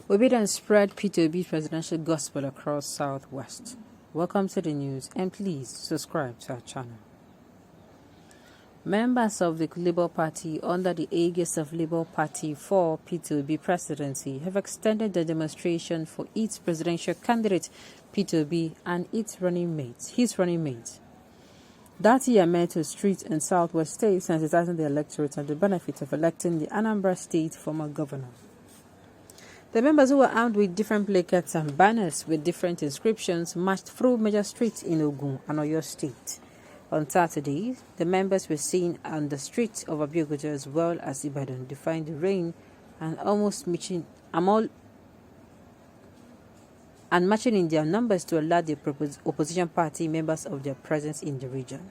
Obidience spread P2B presidential gospel across Southwest. Welcome to the news and please subscribe to our channel. Members of the Labour Party under the aegis of Labour Party for P2B presidency have extended the demonstration for its presidential candidate P2B and his running mate. That year met to streets in Southwest State sensitizing the electorate on the benefit of electing the Anambra State former governor. The members, who were armed with different placards and banners with different inscriptions, marched through major streets in Ogun and Oyo State. On Saturday, the members were seen on the streets of Abeokuta as well as Ibadan, defying the rain and marching in their numbers to allow the opposition party members of their presence in the region.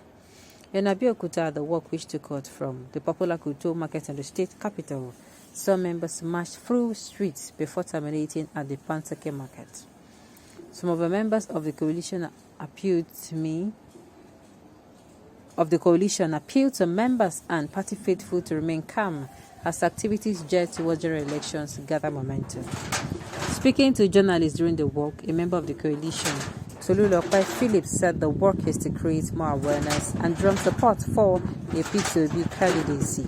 In Abeokuta, the walk which took out from the popular Kuto market in the state capital, some members marched through streets before terminating at the Pantake market. Some of the members of the coalition appealed to members and party faithful to remain calm as activities geared towards general elections gather momentum. Speaking to journalists during the walk, a member of the coalition, Tolulope Phillips, said the work is to create more awareness and drum support for a P2B candidacy.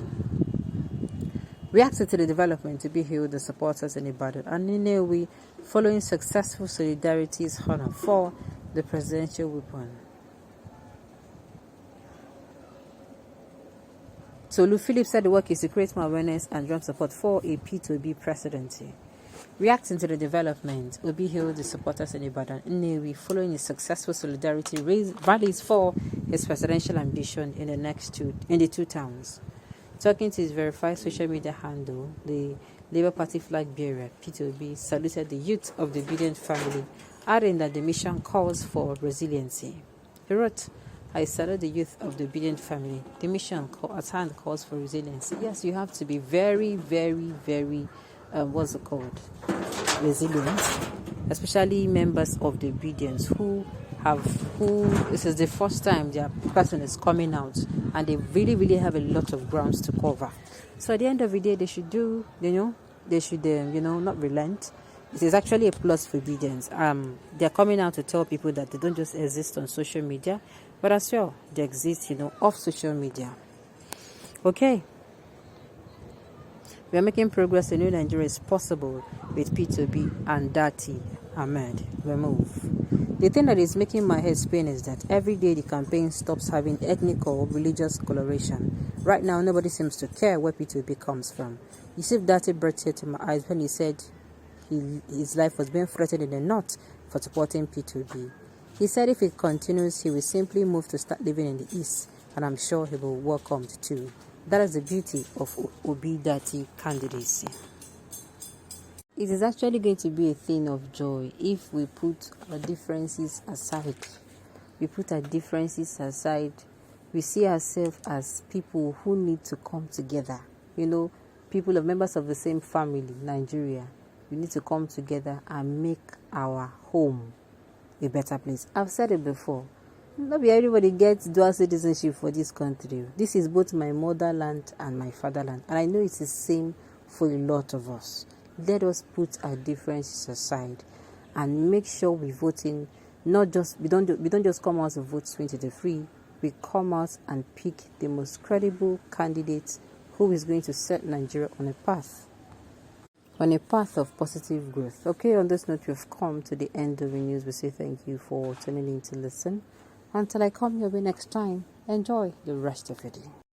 Reacted to the development to be held, the supporters in Ibadan and Ninewi following successful solidarity's honor for the presidential weapon. Tolu Phillips said the work is to create more awareness and drum support for a P2B presidency. Reacting to the development, Obi hailed the supporters in Ibadan and Ninewi following his successful solidarity rallies for his presidential ambition in the two towns. Talking to his verified social media handle, the Labour Party flag bearer, P2B, saluted the youth of the Obidience family, adding that the mission calls for resiliency. He wrote, "I salute the youth of the Obidience family. The mission at hand calls for resiliency." Yes, you have to be very, very, very, resilient, especially members of the Obidience who this is the first time their person is coming out and they really have a lot of grounds to cover. So at the end of the day, they should not relent. It is actually a plus for Obidience. They're coming out to tell people that they don't just exist on social media, but as well, they exist, off social media. Okay. We are making progress. The new Nigeria is possible with P2B and Dati Ahmed. Remove. The thing that is making my head spin is that every day the campaign stops having ethnic or religious coloration. Right now, nobody seems to care where P2B comes from. Yusuf Dati brought tears to my eyes when he said his life was being threatened in the north for supporting P2B. He said if it continues, he will simply move to start living in the east, and I'm sure he will be welcomed too. That is the beauty of Obi Dati candidacy. It is actually going to be a thing of joy if we put our differences aside. We see ourselves as people who need to come together. People of members of the same family, Nigeria. We need to come together and make our home a better place. I've said it before. Not everybody gets dual citizenship for this country. This is both my motherland and my fatherland, and I know it's the same for a lot of us. Let us put our differences aside and make sure we vote in. We don't just come out to vote 2023. We come out and pick the most credible candidate who is going to set Nigeria on a path of positive growth. Okay, on this note, we've come to the end of the news. We say thank you for tuning in to listen. Until I come your way next time, enjoy the rest of your day.